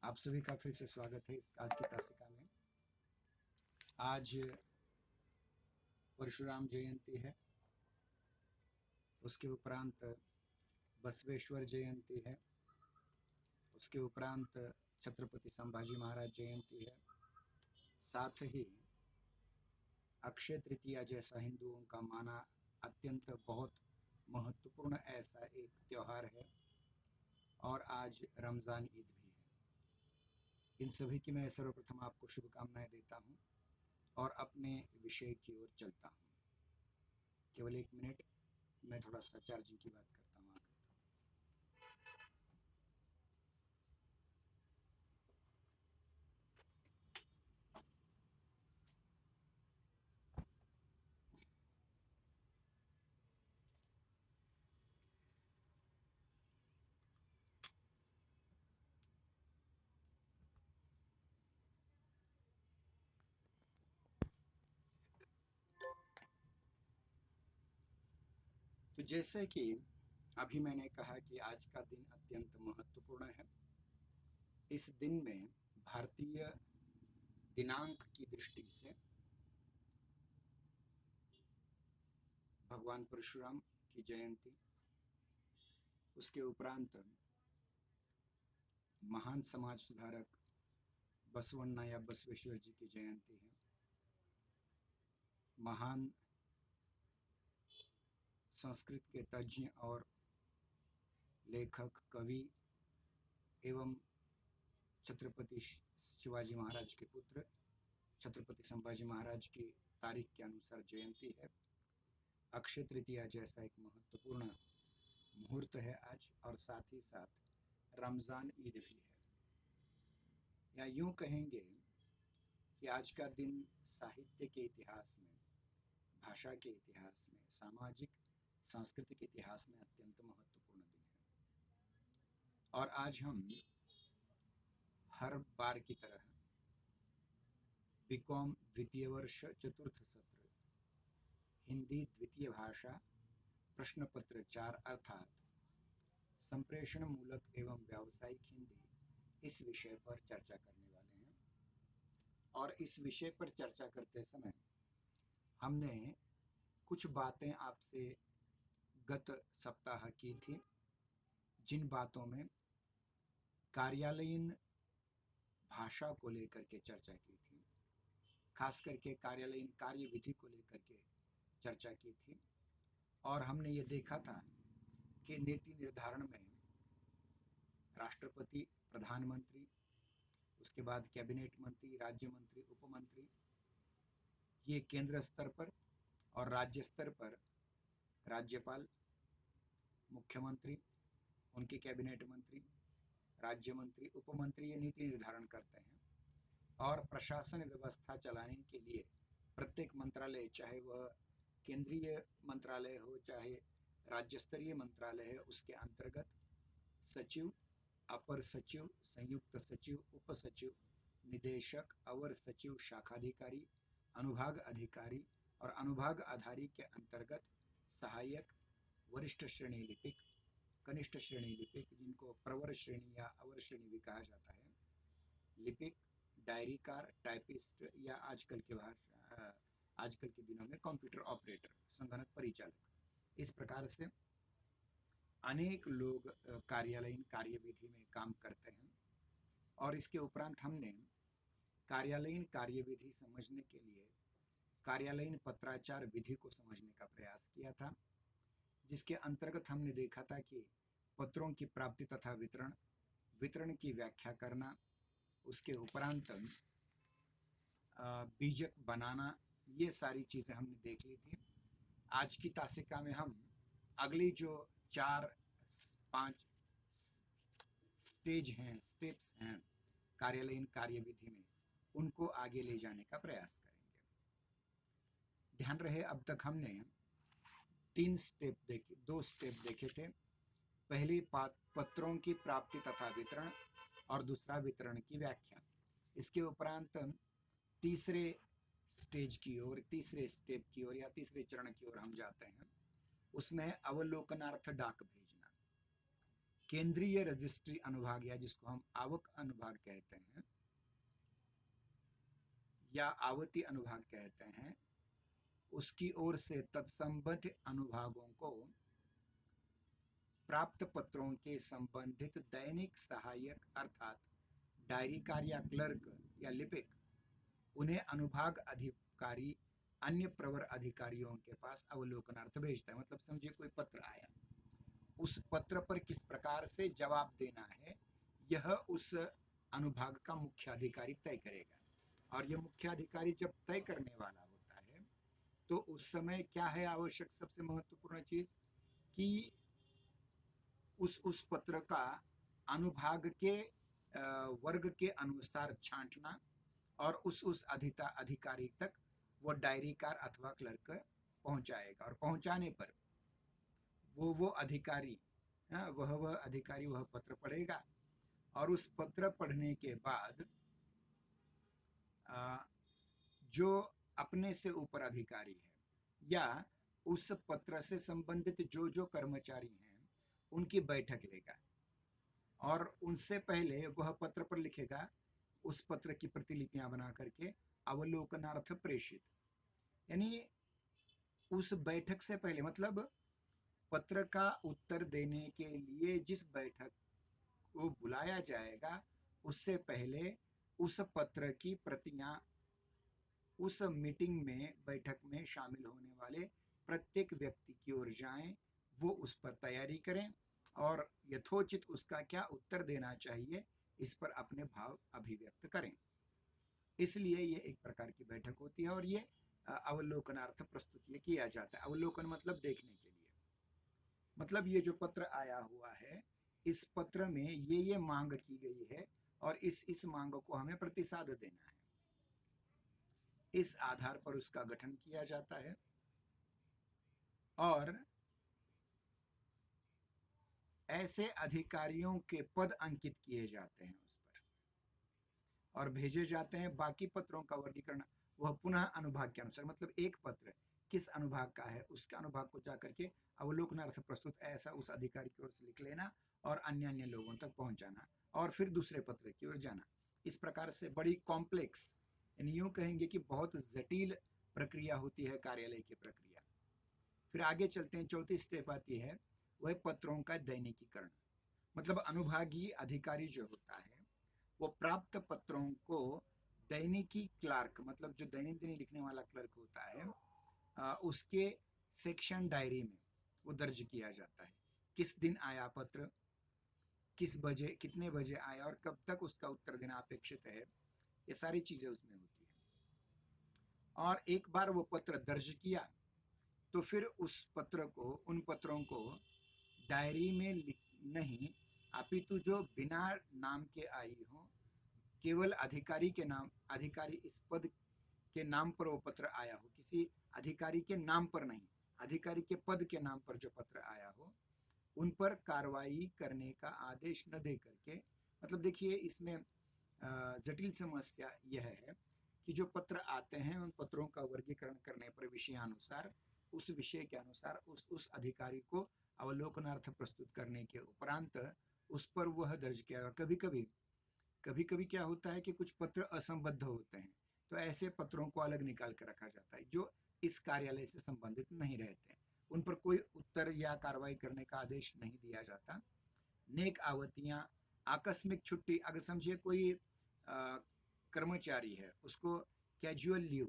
आप सभी का फिर से स्वागत है इस आज की तासिका में। आज परशुराम जयंती है, उसके उपरांत बसवेश्वर जयंती है, उसके उपरांत छत्रपति संभाजी महाराज जयंती है। साथ ही अक्षय तृतीया जैसा हिंदुओं का माना अत्यंत बहुत महत्वपूर्ण ऐसा एक त्यौहार है और आज रमज़ान ईद भी है। इन सभी की मैं सर्वप्रथम आपको शुभकामनाएं देता हूं और अपने विषय की ओर चलता हूं। केवल 1 मिनट, मैं थोड़ा सा चार्जिंग की बात करता हूँ। तो जैसे कि अभी मैंने कहा कि आज का दिन अत्यंत महत्वपूर्ण है। इस दिन में भारतीय दिनांक की दृष्टि से भगवान परशुराम की जयंती, उसके उपरांत महान समाज सुधारक बसवन्ना या बसवेश्वर जी की जयंती है। महान संस्कृत के तज्ञ और लेखक, कवि एवं छत्रपति शिवाजी महाराज के पुत्र छत्रपति संभाजी महाराज की तारीख के अनुसार जयंती है। अक्षय तृतीया जैसा एक महत्वपूर्ण मुहूर्त है आज, और साथ ही साथ रमज़ान ईद भी है। या यूं कहेंगे कि आज का दिन साहित्य के इतिहास में, भाषा के इतिहास में, सामाजिक सांस्कृतिक इतिहास में अत्यंत महत्वपूर्ण दिन है। और आज हम हर बार की तरह बीकॉम द्वितीय वर्ष चतुर्थ सत्र हिंदी द्वितीय भाषा प्रश्न पत्र 4 अर्थात संप्रेषण मूलक एवं व्यावसायिक हिंदी, इस विषय पर चर्चा करने वाले हैं। और इस विषय पर चर्चा करते समय हमने कुछ बातें आपसे गत सप्ताह की थी, जिन बातों में कार्यालयीन भाषा को लेकर के चर्चा की थी, खास करके कार्यालयीन कार्य विधि को लेकर के चर्चा की थी। और हमने ये देखा था कि नीति निर्धारण में राष्ट्रपति, प्रधानमंत्री, उसके बाद कैबिनेट मंत्री, राज्य मंत्री, उपमंत्री, ये केंद्र स्तर पर, और राज्य स्तर पर राज्यपाल, मुख्यमंत्री, उनके कैबिनेट मंत्री, राज्य मंत्री, उपमंत्री, ये नीति निर्धारण करते हैं। और प्रशासन व्यवस्था चलाने के लिए प्रत्येक मंत्रालय, चाहे वह केंद्रीय मंत्रालय हो चाहे राज्य स्तरीय मंत्रालय है, उसके अंतर्गत सचिव, अपर सचिव, संयुक्त सचिव, उप सचिव, निदेशक, अवर सचिव, शाखाधिकारी, अनुभाग अधिकारी और अनुभाग अधिकारी के अंतर्गत सहायक, वरिष्ठ श्रेणी लिपिक, कनिष्ठ श्रेणी लिपिक, जिनको प्रवर श्रेणी या अवर श्रेणी भी कहा जाता है, लिपिक, डायरीकार, टाइपिस्ट या आजकल के दिनों में कंप्यूटर ऑपरेटर, संगणक परिचालक, इस प्रकार से अनेक लोग कार्यालयीन कार्यविधि में काम करते हैं। और इसके उपरांत हमने कार्यालयीन कार्यविधि समझने के लिए कार्यालयीन पत्राचार विधि को समझने का प्रयास किया था, जिसके अंतर्गत हमने देखा था कि पत्रों की प्राप्ति तथा वितरण, वितरण की व्याख्या करना, उसके उपरांत बीजक बनाना, ये सारी चीज़ें हमने देख ली थी। आज की तासिका में हम अगली जो 4-5 स्टेज हैं, स्टेप्स हैं कार्यालयीन कार्यविधि में, उनको आगे ले जाने का प्रयास करेंगे। ध्यान रहे, अब तक हमने 2 स्टेप देखे थे। पहली पत्रों की प्राप्ति तथा वितरण, और दूसरा वितरण की व्याख्या। इसके उपरांत तीसरे स्टेज की ओर, तीसरे स्टेप की ओर या तीसरे चरण की ओर हम जाते हैं। उसमें अवलोकनार्थ डाक भेजना। केंद्रीय रजिस्ट्री अनुभाग या जिसको हम आवक अनुभाग कहते हैं या आवती अनुभाग कहते हैं, उसकी ओर से तत्संबद्ध अनुभागों को प्राप्त पत्रों के संबंधित दैनिक सहायक अर्थात डायरीकार या क्लर्क या लिपिक उन्हें अनुभाग अधिकारी अन्य प्रवर अधिकारियों के पास अवलोकनार्थ भेजता है। मतलब समझिए कोई पत्र आया, उस पत्र पर किस प्रकार से जवाब देना है यह उस अनुभाग का मुख्य अधिकारी तय करेगा। और यह मुख्य अधिकारी जब तय करने वाला होता है तो उस समय क्या है आवश्यक सबसे महत्वपूर्ण चीज कि उस पत्र का अनुभाग के वर्ग के अनुसार छांटना और उस अधिकारी तक वो डायरीकार अथवा क्लर्क पहुंचाएगा। और पहुंचाने पर वो अधिकारी वह अधिकारी वह पत्र पढ़ेगा और उस पत्र पढ़ने के बाद जो अपने से ऊपर अधिकारी है या उस पत्र से संबंधित जो कर्मचारी हैं उनकी बैठक लेगा और उनसे पहले वह पत्र पर लिखेगा, उस पत्र की प्रतिलिपियां बना करके अवलोकनार्थ प्रेषित। यानी उस बैठक से पहले, मतलब पत्र का उत्तर देने के लिए जिस बैठक को बुलाया जाएगा उससे पहले उस पत्र की प्रतियां उस मीटिंग में बैठक में शामिल होने वाले प्रत्येक व्यक्ति की ओर जाएं, वो उस पर तैयारी करें और यथोचित उसका क्या उत्तर देना चाहिए इस पर अपने भाव अभिव्यक्त करें। इसलिए ये एक प्रकार की बैठक होती है और ये अवलोकनार्थ प्रस्तुत किया जाता है। अवलोकन मतलब देखने के लिए, मतलब ये जो पत्र आया हुआ है इस पत्र में ये मांग की गई है और इस मांग को हमें प्रतिसाद देना है। इस आधार पर उसका गठन किया जाता है और ऐसे अधिकारियों के पद अंकित किए जाते हैं उस पर और भेजे जाते हैं। बाकी पत्रों का वर्गीकरण वह पुनः अनुभाग के अनुसार, मतलब एक पत्र किस अनुभाग का है उसके अनुभाग को जाकर के अवलोकनार्थ प्रस्तुत ऐसा उस अधिकारी की ओर से लिख लेना और अन्य लोगों तक पहुंचाना और फिर दूसरे पत्र की ओर जाना। इस प्रकार से बड़ी कॉम्प्लेक्स, यानी यूं कहेंगे कि बहुत जटिल प्रक्रिया होती है कार्यालय की प्रक्रिया। फिर आगे चलते हैं, चौथी स्टेप आती है वह पत्रों का दैनिकीकरण। मतलब अनुभागीय अधिकारी जो होता है वो प्राप्त पत्रों को दैनिकी क्लर्क, मतलब जो दैनिक लिखने वाला क्लर्क होता है, उसके सेक्शन डायरी में वो दर्ज किया जाता है। किस दिन आया पत्र, किस बजे कितने बजे आया और कब तक उसका उत्तर देना अपेक्षित है, ये सारी चीजें उसमें होती है। और एक बार वो पत्र दर्ज किया तो फिर उस पत्र को, उन पत्रों को डायरी में नहीं अपितु जो बिना नाम के आई हो, केवल अधिकारी के नाम, अधिकारी इस पद के नाम पर वो पत्र आया हो, किसी अधिकारी के नाम पर नहीं, अधिकारी के पद के नाम पर जो पत्र आया हो उन पर कार्रवाई करने का आदेश न दे करके। मतलब देखिए इसमें जटिल समस्या यह है कि जो पत्र आते हैं उन पत्रों का वर्गीकरण करने पर विषयानुसार, उस विषय के अनुसार उस अधिकारी को अवलोकनार्थ प्रस्तुत करने के उपरांत उस पर वह दर्ज किया। कभी कभी क्या होता है कि कुछ पत्र असंबद्ध होते हैं तो ऐसे पत्रों को अलग निकाल कर रखा जाता है जो इस कार्यालय से संबंधित नहीं रहते, उन पर कोई उत्तर या कार्रवाई करने का आदेश नहीं दिया जाता। नेक आवतियां, आकस्मिक छुट्टी, अगर समझिए कोई कर्मचारी है उसको कैजुअल लीव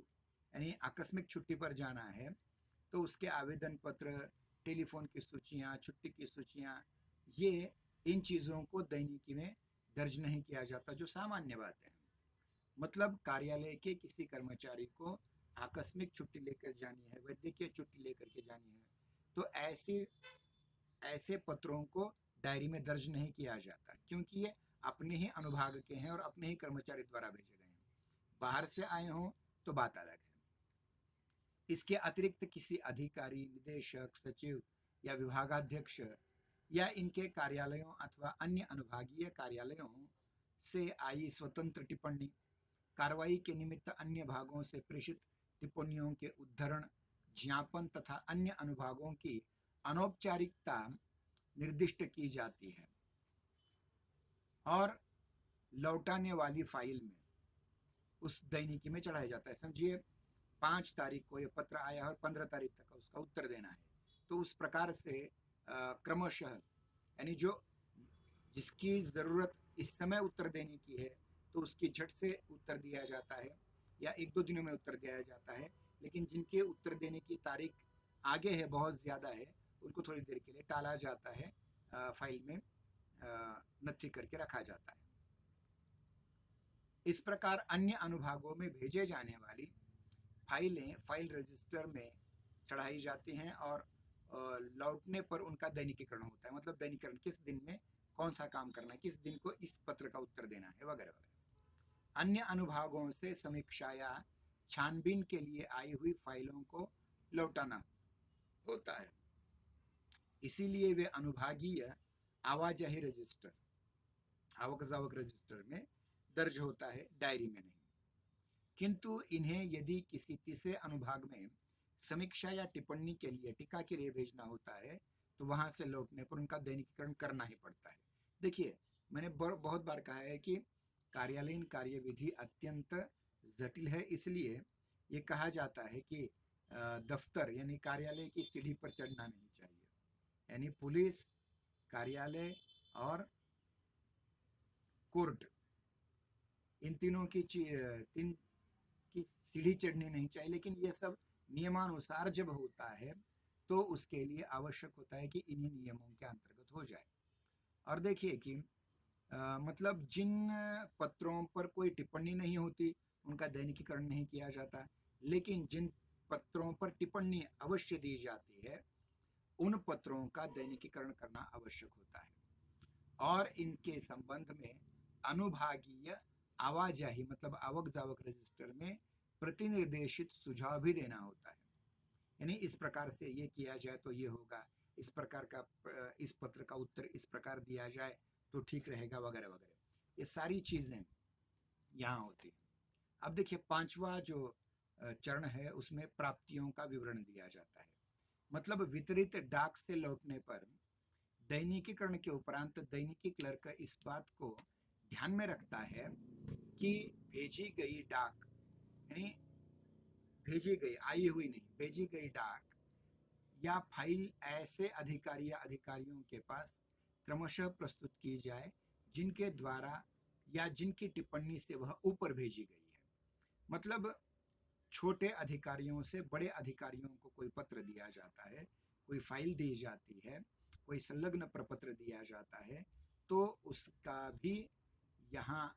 यानी आकस्मिक छुट्टी पर जाना है तो उसके आवेदन पत्र, टेलीफोन की सूचियां, छुट्टी की सूचियां, ये इन चीज़ों को दैनिकी में दर्ज नहीं किया जाता जो सामान्य बातें हैं। मतलब कार्यालय के किसी कर्मचारी को आकस्मिक छुट्टी लेकर जानी है, वैद्यकीय छुट्टी लेकर के जानी है, तो ऐसे पत्रों को डायरी में दर्ज नहीं किया जाता क्योंकि ये अपने ही अनुभाग के हैं और अपने ही कर्मचारी द्वारा भेजे गए हैं। बाहर से आए हों तो बात अलग है। इसके अतिरिक्त किसी अधिकारी, निदेशक, सचिव या विभागाध्यक्ष या इनके कार्यालयों अथवा अन्य अनुभागीय कार्यालयों से आई स्वतंत्र टिप्पणी, कार्रवाई के निमित्त अन्य भागों से प्रेषित टिप्पणियों के उद्धरण, ज्ञापन तथा अन्य अनुभागों की अनौपचारिकता निर्दिष्ट की जाती है। और लौटाने वाली फाइल में उस दैनिकी में चढ़ाया जाता है। समझिए 5 तारीख को ये पत्र आया और 15 तारीख तक उसका उत्तर देना है। तो उस प्रकार से क्रमशः यानी जो जिसकी ज़रूरत इस समय उत्तर देने की है तो उसकी झट से उत्तर दिया जाता है या 1-2 दिनों में उत्तर दिया जाता है। लेकिन जिनके उत्तर देने की तारीख आगे है, बहुत ज़्यादा है, उनको थोड़ी देर के लिए टाला जाता है, फाइल में नथी करके रखा जाता है। इस प्रकार अन्य अनुभागों में भेजे जाने वाली फाइलें फाइल रजिस्टर में चढ़ाई जाती हैं और लौटने पर उनका दैनिकीकरण होता है। मतलब दैनिकीकरण किस दिन में कौन सा काम करना है, किस दिन को इस पत्र का उत्तर देना है, वगैरह वगैरह। अन्य अनुभागों से समीक्षा या छानबीन के लिए आई हुई फाइलों को लौटाना होता है। इसीलिए वे अनुभागीय आवाजाही रजिस्टर, आवक जावक रजिस्टर में दर्ज होता है, डायरी में नहीं। किंतु इन्हें यदि किसी तीसरे अनुभाग में समीक्षा या टिप्पणी के लिए, टीका के लिए भेजना होता है तो वहां से लौटने पर उनका दैनिकीकरण करना ही पड़ता है। देखिए, मैंने बहुत बार कहा है कि कार्यालयीन कार्यविधि अत्यंत जटिल है। इसलिए ये कहा जाता है कि दफ्तर यानी कार्यालय की सीढ़ी पर चढ़ना नहीं चाहिए। यानी पुलिस, कार्यालय और कोर्ट, इन तीनों की तीन की सीढ़ी चढ़नी नहीं चाहिए। लेकिन ये सब नियमानुसार जब होता है तो उसके लिए आवश्यक होता है कि इन्हीं नियमों के अंतर्गत हो जाए। और देखिए कि मतलब जिन पत्रों पर कोई टिप्पणी नहीं होती उनका दैनिकीकरण नहीं किया जाता, लेकिन जिन पत्रों पर टिप्पणी अवश्य दी जाती है उन पत्रों का दैनिकीकरण करना आवश्यक होता है। और इनके संबंध में अनुभागीय आवाजाही मतलब आवक जावक रजिस्टर में प्रतिनिर्देशित सुझाव भी देना होता है। यानी इस प्रकार से ये किया जाए तो ये होगा, इस प्रकार का इस पत्र का उत्तर इस प्रकार दिया जाए तो ठीक रहेगा, वगैरह वगैरह। ये सारी चीजें यहाँ होती हैं। अब देखिए 5वां जो चरण है उसमें प्राप्तियों का विवरण दिया जाता है। मतलब वितरित डाक से लौटने पर दैनिकीकरण के उपरांत दैनिकी क्लर्क इस बात को ध्यान में रखता है कि भेजी गई डाक, यानी भेजी गई, आई हुई नहीं, भेजी गई डाक या फाइल ऐसे अधिकारी या अधिकारियों के पास क्रमशः प्रस्तुत की जाए जिनके द्वारा या जिनकी टिप्पणी से वह ऊपर भेजी गई है। मतलब छोटे अधिकारियों से बड़े अधिकारियों को कोई पत्र दिया जाता है, कोई फाइल दी जाती है, कोई संलग्न प्रपत्र दिया जाता है, तो उसका भी यहाँ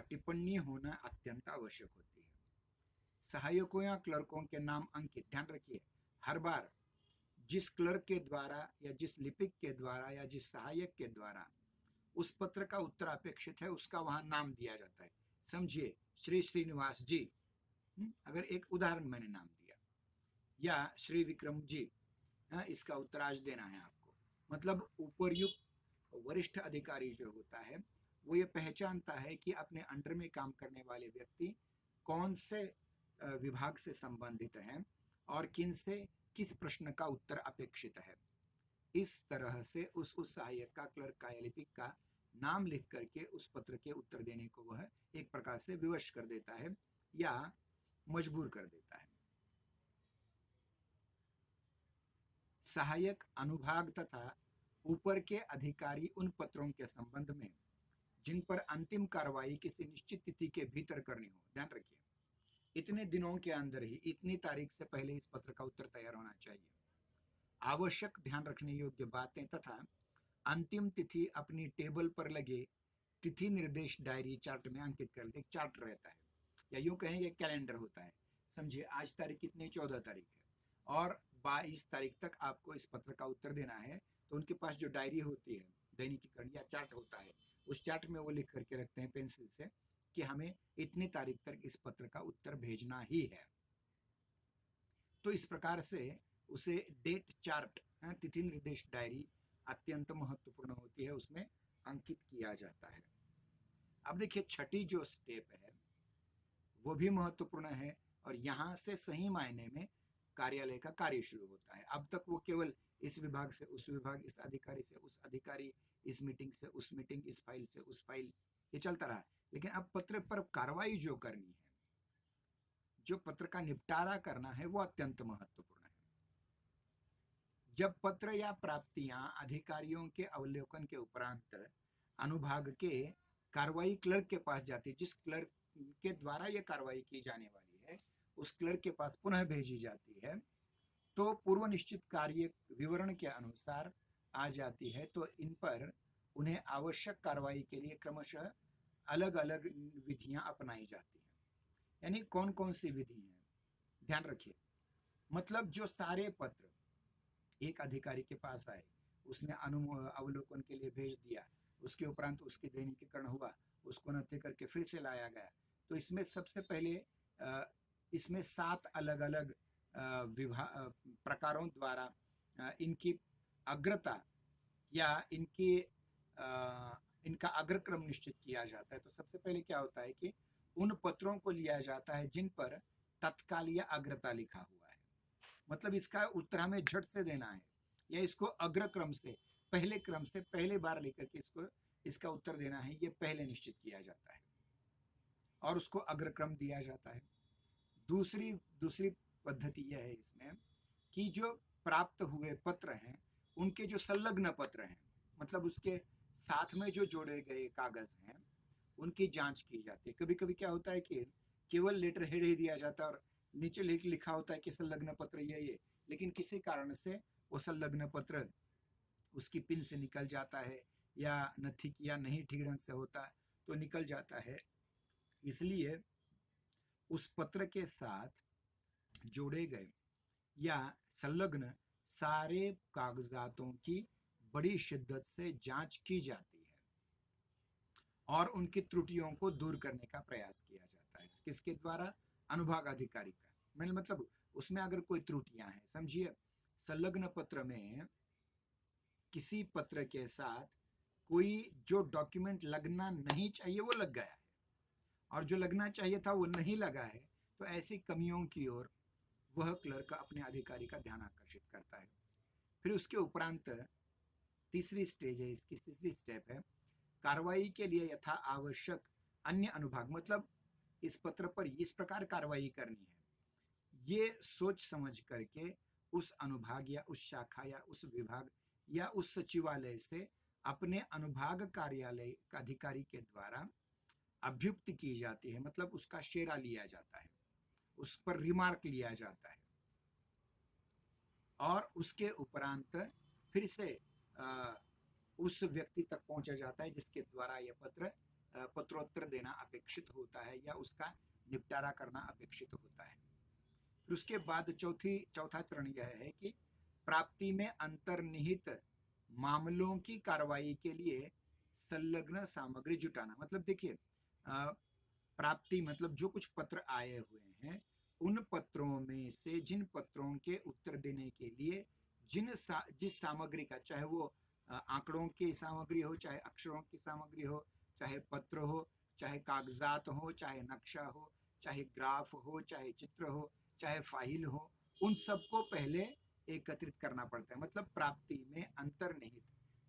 टिप्पणी होना अत्यंत आवश्यक होती है। सहायकों या क्लर्कों के नाम अंकित, ध्यान रखिए हर बार जिस क्लर्क के द्वारा या जिस लिपिक के द्वारा या जिस सहायक के द्वारा उस पत्र का उत्तर अपेक्षित है उसका वहां नाम दिया जाता है। समझिए श्री श्रीनिवास जी, अगर एक उदाहरण मैंने नाम दिया, या श्री विक्रम जी, इसका उत्तर आज देना है आपको। मतलब उपरयुक्त वरिष्ठ अधिकारी जो होता है वो ये पहचानता है कि अपने अंडर में काम करने वाले व्यक्ति कौन से विभाग से संबंधित हैं और किन से किस प्रश्न का उत्तर अपेक्षित है। इस तरह से उस सहायक का, क्लर्क का या लिपिक का नाम लिख करके उस पत्र के उत्तर देने को वह एक प्रकार से विवश कर देता है या मजबूर कर देता है। सहायक अनुभाग तथा ऊपर के अधिकारी उन पत्रों के संबंध में जिन पर अंतिम कार्रवाई किसी निश्चित तिथि के भीतर करनी हो, ध्यान रखिए इतने दिनों के अंदर ही, इतनी तारीख से पहले इस पत्र का उत्तर तैयार होना चाहिए। आवश्यक ध्यान रखने योग्य बातें तथा अंतिम तिथि अपनी टेबल पर लगे तिथि निर्देश डायरी चार्ट में अंकित कर ले। चार्ट रहता है या यूं कहेंगे कैलेंडर होता है। समझिए आज तारीख कितनी, 14 तारीख है और 22 तारीख तक आपको इस पत्र का उत्तर देना है। तो उनके पास जो डायरी होती है, दैनिकीकरण या चार्ट होता है, उस चार्ट में वो लिख करके रखते हैं पेंसिल से कि हमें इतनी तारीख तक इस पत्र का उत्तर भेजना ही है। तो इस प्रकार से उसे डेट चार्ट, तिथि निर्देश डायरी अत्यंत महत्वपूर्ण होती है, उसमें अंकित किया जाता है। अब देखिए छठी जो स्टेप है वो भी महत्वपूर्ण है और यहाँ से सही मायने में कार्यालय का कार्य शुरू होता है। अब तक वो केवल इस विभाग से उस विभाग, इस अधिकारी से उस अधिकारी, इस मीटिंग से उस मीटिंग, इस फाइल से उस फाइल, ये चलता रहा। लेकिन अब पत्र पर कार्रवाई जो करनी है, जो पत्र का निपटारा करना है, वो अत्यंत महत्वपूर्ण है। जब पत्र या प्राप्तियां अधिकारियों के अवलोकन के उपरांत अनुभाग के कार्रवाई क्लर्क के पास जाती है, जिस क्लर्क के द्वारा यह कार्रवाई की जाने वाली है उस क्लर्क के पास पुनः भेजी जाती है, तो पूर्व निश्चित कार्य विवरण के अनुसार आ जाती है, तो इन पर उन्हें आवश्यक कार्रवाई के लिए क्रमशः अलग अलग विधियां अपनाई जाती हैं। यानी कौन कौन सी विधि है, ध्यान रखिए। मतलब जो सारे पत्र एक अधिकारी के पास आए, उसने अवलोकन के लिए भेज दिया, उसके उपरांत उसकी दैनिकीकरण हुआ, उसको नथी करके फिर से लाया गया, तो इसमें सबसे पहले इसमें 7 अलग अलग विभाग प्रकारों द्वारा इनकी अग्रता या इनका अग्रक्रम निश्चित किया जाता है। तो सबसे पहले क्या होता है कि उन पत्रों को लिया जाता है जिन पर तत्काल या अग्रता लिखा हुआ है, मतलब इसका उत्तर हमें झट से देना है, या इसको अग्रक्रम से, पहले क्रम से पहले बार लेकर के इसका उत्तर देना है, ये पहले निश्चित किया जाता है और उसको अग्रक्रम दिया जाता है। दूसरी पद्धति यह है इसमें कि जो प्राप्त हुए पत्र हैं उनके जो संलग्न पत्र हैं, मतलब उसके साथ में जो जोड़े गए कागज हैं, उनकी जांच की जाती है। कभी कभी क्या होता है कि केवल लेटर हेड ही दिया जाता है और नीचे लिखा होता है कि संलग्न पत्र ये, लेकिन किसी कारण से वो संलग्न पत्र उसकी पिन से निकल जाता है या नथी किया नहीं ठीक ढंग से होता तो निकल जाता है, इसलिए उस पत्र के साथ जोड़े गए या संलग्न सारे कागजातों की बड़ी शिद्दत से जांच की जाती है और उनकी त्रुटियों को दूर करने का प्रयास किया जाता है। किसके द्वारा? अनुभाग अधिकारी का। मैंने मतलब उसमें अगर कोई त्रुटियां हैं, समझिए संलग्न पत्र में किसी पत्र के साथ कोई जो डॉक्यूमेंट लगना नहीं चाहिए वो लग गया है और जो लगना चाहिए था वो नहीं लगा है, तो ऐसी कमियों की ओर वह क्लर्क अपने अधिकारी का ध्यान आकर्षित करता है। फिर उसके उपरांत तीसरी स्टेप है कार्रवाई के लिए यथा आवश्यक अन्य अनुभाग, मतलब इस पत्र पर इस प्रकार कार्रवाई करनी है, ये सोच समझ करके उस अनुभाग या उस शाखा या उस विभाग या उस सचिवालय से अपने अनुभाग कार्यालय का अधिकारी के द्वारा अभ्युक्त की जाती है, मतलब उसका शेरा लिया जाता है, उस पर रिमार्क लिया जाता है और उसके उपरांत फिर से उस व्यक्ति तक पहुंचा जाता है जिसके द्वारा यह पत्रोत्तर देना अपेक्षित होता है या उसका निपटारा करना अपेक्षित होता है। फिर उसके बाद चौथा चरण यह है कि प्राप्ति में अंतर्निहित मामलों की कार्रवाई के लिए संलग्न सामग्री जुटाना। मतलब देखिए प्राप्ति मतलब जो कुछ पत्र आए हुए हैं उन पत्रों में से जिन पत्रों के उत्तर देने के लिए जिस सामग्री का, चाहे वो आंकड़ों की सामग्री हो, चाहे अक्षरों की सामग्री हो, चाहे पत्र हो, चाहे कागजात हो, चाहे नक्शा हो, चाहे ग्राफ हो, चाहे चित्र हो, चाहे फाइल हो, उन सबको पहले एकत्रित करना पड़ता है। मतलब प्राप्ति में अंतर्निहित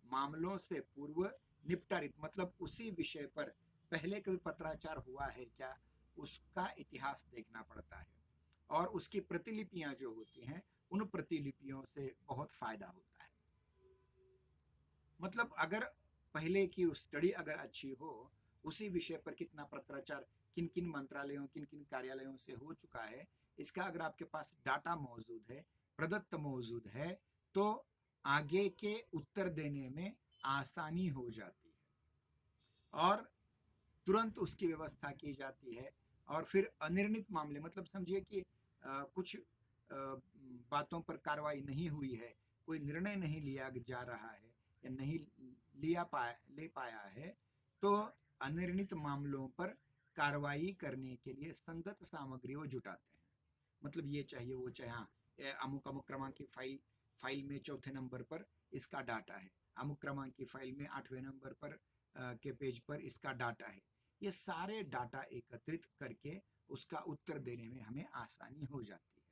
मामलों से पूर्व निपटारित, मतलब उसी विषय पर पहले कभी पत्राचार हुआ है क्या, उसका इतिहास देखना पड़ता है और उसकी प्रतिलिपियां जो होती हैं उन प्रतिलिपियों से बहुत फायदा होता है। मतलब अगर पहले की स्टडी अगर अच्छी हो, उसी विषय पर कितना पत्राचार किन किन मंत्रालयों किन किन कार्यालयों से हो चुका है, इसका अगर आपके पास डाटा मौजूद है, प्रदत्त मौजूद है, तो आगे के उत्तर देने में आसानी हो जाती है और तुरंत उसकी व्यवस्था की जाती है। और फिर अनिर्णित मामले, मतलब समझिए कि कुछ बातों पर कार्रवाई नहीं हुई है, कोई निर्णय नहीं लिया जा रहा है या नहीं ले पाया है, तो अनिर्णित मामलों पर कार्रवाई करने के लिए संगत सामग्री वो जुटाते हैं। मतलब ये चाहिए वो चाहिए, हाँ अमुक अमुक क्रमांक की फाइल में चौथे नंबर पर इसका डाटा है, अमुक क्रमांक की फाइल में 8वें नंबर पर के पेज पर इसका डाटा है। ये सारे डाटा एकत्रित करके उसका उत्तर देने में हमें आसानी हो जाती है।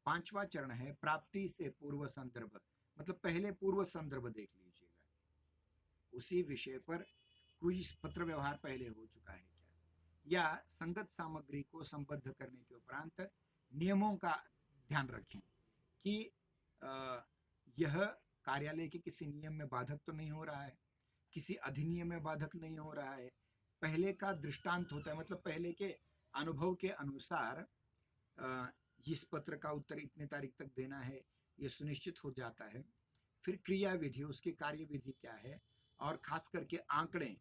5वां चरण है प्राप्ति से पूर्व संदर्भ, मतलब पहले पूर्व संदर्भ देख लीजिएगा। उसी विषय पर कोई पत्र व्यवहार पहले हो चुका है क्या, या संगत सामग्री को संबद्ध करने के उपरांत नियमों का ध्यान रखें कि यह कार्यालय के किसी नियम में बाधक तो नहीं हो रहा है, किसी अधिनियम में बाधक नहीं हो रहा है, पहले का दृष्टांत होता है, मतलब पहले के अनुभव के अनुसार इस पत्र का उत्तर इतने तारीख तक देना है, ये सुनिश्चित हो जाता है। फिर क्रिया विधि, उसकी कार्य विधि क्या है, और खास करके आंकड़े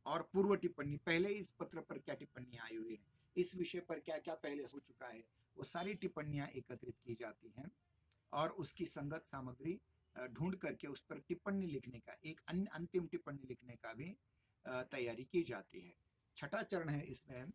और पूर्व टिप्पणी, पहले इस पत्र पर क्या टिप्पणियां आई हुई है, इस विषय पर क्या क्या पहले हो चुका है, वो सारी टिप्पणियां एकत्रित की जाती हैं और उसकी संगत सामग्री ढूंढ करके उस पर टिप्पणी लिखने का, एक अंतिम टिप्पणी लिखने का भी तैयारी की जाती है। छठा चरण है इसमें,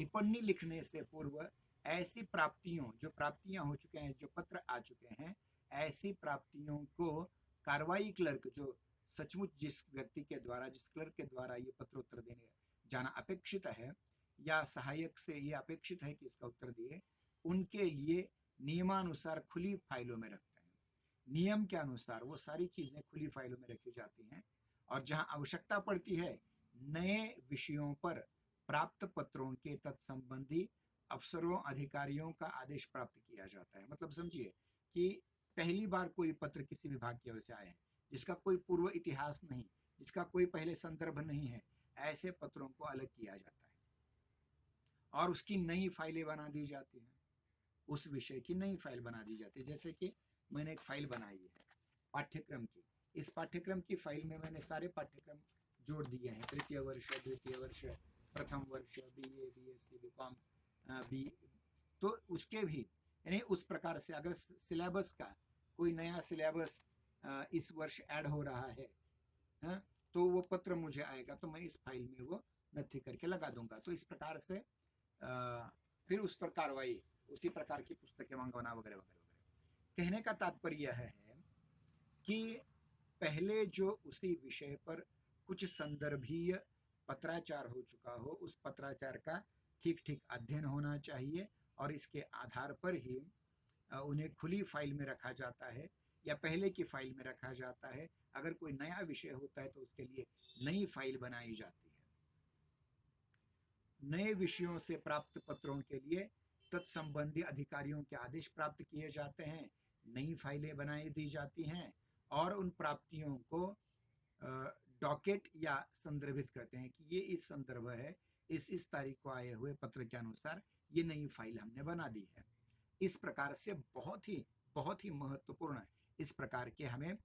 टिप्पणी लिखने से पूर्व ऐसी प्राप्तियों, जो प्राप्तियां हो चुके हैं, जो पत्र आ चुके हैं, ऐसी प्राप्तियों को कार्रवाई क्लर्क, जो सचमुच जिस व्यक्ति के द्वारा, जिस क्लर्क के द्वारा ये पत्र उत्तर देने जाना अपेक्षित है, या सहायक से ये अपेक्षित है कि इसका उत्तर दिए, उनके लिए नियमानुसार खुली फाइलों में रखते हैं। नियम के अनुसार वो सारी चीजें खुली फाइलों में रखी जाती हैं, और जहां आवश्यकता पड़ती है नए विषयों पर प्राप्त पत्रों के तत्संबंधी अफसरों, अधिकारियों का आदेश प्राप्त किया जाता है। मतलब समझिए कि पहली बार कोई पत्र किसी विभाग की ओर से आए हैं, जिसका कोई पूर्व इतिहास नहीं, जिसका कोई पहले संदर्भ नहीं है, ऐसे पत्रों को अलग किया जाता है और उसकी नई फाइलें बना दी जाती हैं, उस विषय की नई फाइल बना दी जाती है। जैसे कि मैंने एक फाइल बनाई है पाठ्यक्रम की, इस पाठ्यक्रम की फाइल में मैंने सारे पाठ्यक्रम जोड़ दिए हैं, तृतीय वर्ष, द्वितीय वर्ष, प्रथम वर्ष, BA, BSc, BCom, बी, तो उसके भी, यानी उस प्रकार से अगर सिलेबस का कोई नया सिलेबस इस वर्ष ऐड हो रहा है, तो वो पत्र मुझे आएगा तो मैं इस फाइल में वो नथी करके लगा दूंगा। तो इस प्रकार से फिर उस पर कार्रवाई, उसी प्रकार की पुस्तकें मंगवाना वगैरह वगैरह वगैरह। कहने का तात्पर्य यह है कि पहले जो उसी विषय पर कुछ संदर्भीय पत्राचार हो चुका हो, उस पत्राचार का ठीक ठीक अध्ययन होना चाहिए, और इसके आधार पर ही उन्हें खुली फाइल में रखा जाता है या पहले की फाइल में रखा जाता है। अगर कोई नया विषय होता है तो उसके लिए नई फाइल बनाई जाती है। नए विषयों से प्राप्त पत्रों के लिए तत्संबंधी अधिकारियों के आदेश प्राप्त किए जाते हैं, नई फाइलें बनाई दी जाती हैं, और उन प्राप्तियों को डॉकेट या संदर्भित करते हैं कि ये इस संदर्भ है, इस तारीख को आए हुए पत्र के अनुसार ये नई फाइल हमने बना दी है। इस प्रकार से बहुत ही महत्वपूर्ण इस प्रकार के हमें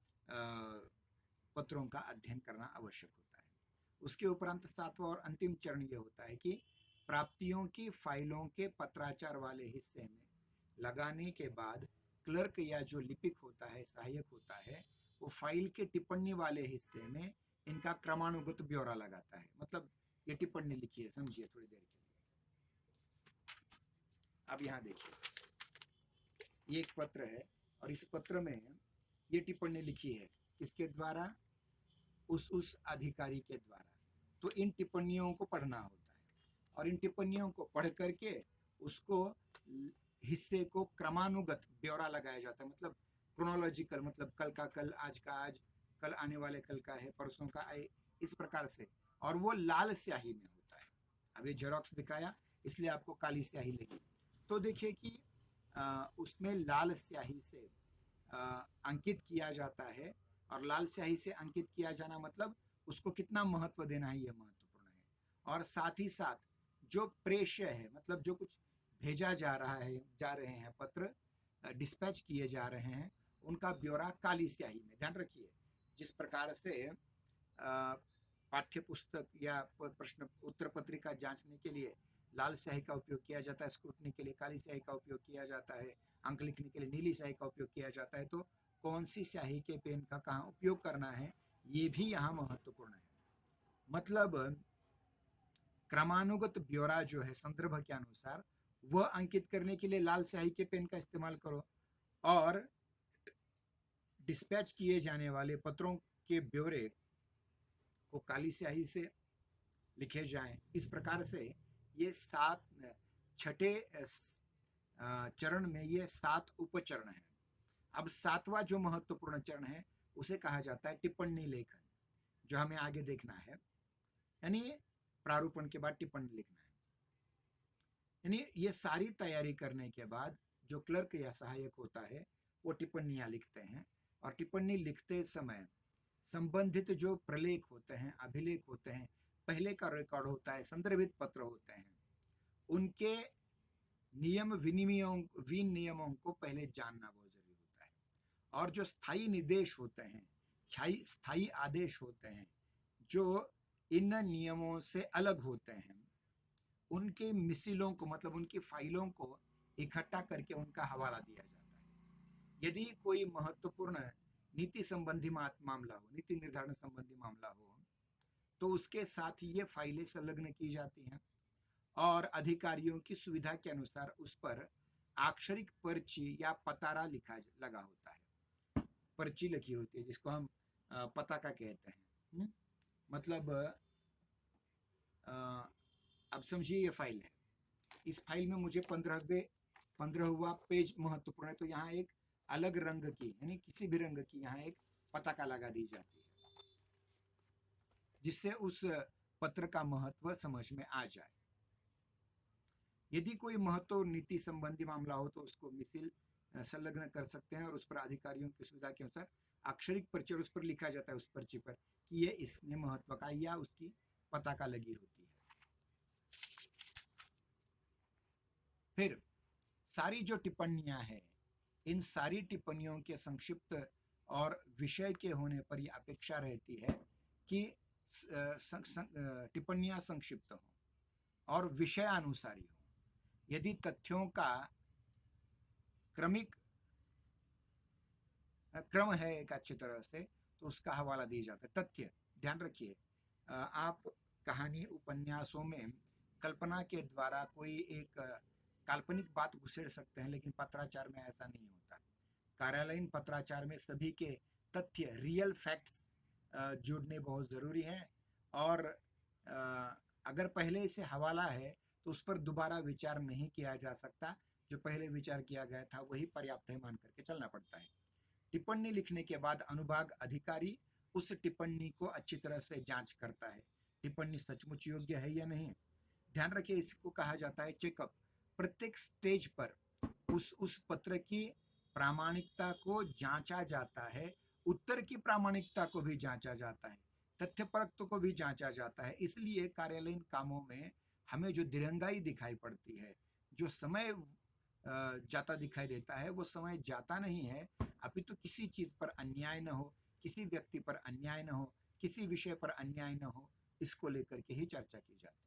पत्रों का अध्ययन करना आवश्यक होता है। उसके उपरांत सातवां और अंतिम चरण ये होता है कि प्राप्तियों की फाइलों के पत्राचार वाले हिस्से में लगाने के बाद क्लर्क या जो लिपिक होता है, सहायक होता है, वो फाइल के टिप्पणी वाले हिस्से में इनका क्रमानुगत ब्यौरा लगाता है। मतलब ये टिप्पणी लिखी है, समझिए थोड़ी देर के लिए। अब यहाँ देखिए, ये एक पत्र है और इस पत्र में ये टिप्पणी लिखी है, किसके द्वारा? उस अधिकारी के द्वारा। तो इन टिप्पणियों को पढ़ना होता है और इन टिप्पणियों को पढ़ करके उसको हिस्से को क्रमानुगत ब्यौरा लगाया जाता है। मतलब क्रोनोलॉजिकल, मतलब कल का कल, आज का आज, कल आने वाले कल का है, परसों का आए, इस प्रकार से। और वो लाल स्याही में होता है। अब ये जेरोक्स दिखाया इसलिए आपको काली स्याही लगी। तो देखिए कि उसमें लाल स्याही से अंकित किया जाता है, और लाल स्याही से अंकित किया जाना मतलब उसको कितना महत्व देना है, ये महत्वपूर्ण है। और साथ ही साथ जो प्रेष्य है, मतलब जो कुछ भेजा जा रहा है, जा रहे हैं पत्र, डिस्पैच किए जा रहे हैं, उनका ब्यौरा काली स्याही में। ध्यान रखिए, जिस प्रकार से पाठ्य पुस्तक या प्रश्न उत्तर पत्रिका जांचने के लिए लाल स्याही का उपयोग किया जाता है, स्क्रूटनी के लिए काली स्याही का उपयोग किया जाता है, अंक लिखने के लिए नीली स्याही का उपयोग किया जाता है, तो कौन सी स्याही के पेन का कहाँ उपयोग करना है, ये भी यहाँ महत्वपूर्ण है। मतलब क्रमानुगत ब्यौरा जो है संदर्भ के अनुसार, वह अंकित करने के लिए लाल स्याही के पेन का इस्तेमाल करो, और डिस्पैच किए जाने वाले पत्रों के ब्यौरे को काली स्याही से लिखे जाएं। इस प्रकार से ये छठे चरण में ये 7 उपचरण हैं। अब 7वां जो महत्वपूर्ण चरण है उसे कहा जाता है टिप्पणी लेखन। जो हमें आगे देखना है, यानी प्रारूपण के बाद टिप्पणी लिखना है। यानी ये सारी तैयारी करने के बाद जो क्लर्क या सहायक होता है वो टिप्पणियां लिखते हैं, और टिप्पणी लिखते समय संबंधित जो प्रलेख होते हैं, अभिलेख होते हैं, पहले का रिकॉर्ड होता है, संदर्भित पत्र होते हैं, उनके नियम विनियमों को पहले जानना बहुत जरूरी होता है। और जो स्थायी निर्देश होते हैं, स्थायी आदेश होते हैं, जो इन नियमों से अलग होते हैं, उनके मिसिलों को, मतलब उनकी फाइलों को इकट्ठा करके उनका हवाला दिया जाता है। यदि कोई महत्वपूर्ण नीति संबंधी मामला हो, नीति निर्धारण संबंधी मामला हो, तो उसके साथ ये फाइलें संलग्न की जाती हैं, और अधिकारियों की सुविधा के अनुसार उस पर अक्षरिक पर्ची या पतारा लगा होता है। पर्ची लिखी होती है जिसको हम पताका कहते हैं। मतलब अब समझिए ये फाइल है, इस फाइल में मुझे 15वां पेज महत्वपूर्ण है, तो यहाँ एक अलग रंग की, यानी किसी भी रंग की यहाँ एक पताका लगा दी जाती है, जिससे उस पत्र का महत्व समझ में आ जाए। यदि कोई महत्व नीति संबंधी मामला हो तो उसको मिसिल संलग्न कर सकते हैं, और उस पर अधिकारियों की सुविधा के अनुसार अक्षरिक पर्ची, और उस पर लिखा जाता है उस पर्ची पर कि ये इसने महत्व का, या उसकी पताका लगी होती है। फिर सारी जो टिप्पणियां हैं, इन सारी टिप्पणियों के संक्षिप्त और विषय के होने पर यह अपेक्षा रहती है कि टिप्पणियां संक्षिप्त हों और विषयानुसारी हों। यदि तथ्यों का क्रम है एक अच्छी तरह से, तो उसका हवाला दिया जाता है। तथ्य ध्यान रखिए, आप कहानी उपन्यासों में कल्पना के द्वारा कोई एक काल्पनिक बात घुसेड़ सकते हैं, लेकिन पत्राचार में ऐसा नहीं होता। कार्यालयीन पत्राचार में सभी के तथ्य, रियल फैक्ट्स जोड़ने बहुत ज़रूरी है, और अगर पहले से हवाला है तो उस पर दोबारा विचार नहीं किया जा सकता। जो पहले विचार किया गया था वही पर्याप्त है मान करके चलना पड़ता है। टिप्पणी लिखने के बाद अनुभाग अधिकारी उस टिप्पणी को अच्छी तरह से जांच करता है, टिप्पणी सचमुच योग्य है या नहीं। ध्यान रखिए, इसको कहा जाता है चेकअप। प्रत्येक स्टेज पर उस पत्र की प्रामाणिकता को जांचा जाता है, उत्तर की प्रामाणिकता को भी जांचा जाता है, तथ्यपरक को भी जांचा जाता है। इसलिए कार्यालयीन कामों में हमें जो दिरंगाई दिखाई पड़ती है, जो समय जाता दिखाई देता है, वो समय जाता नहीं है, अपितु किसी चीज पर अन्याय न हो, किसी व्यक्ति पर अन्याय न हो, किसी विषय पर अन्याय न हो, इसको लेकर के ही चर्चा की जाती है।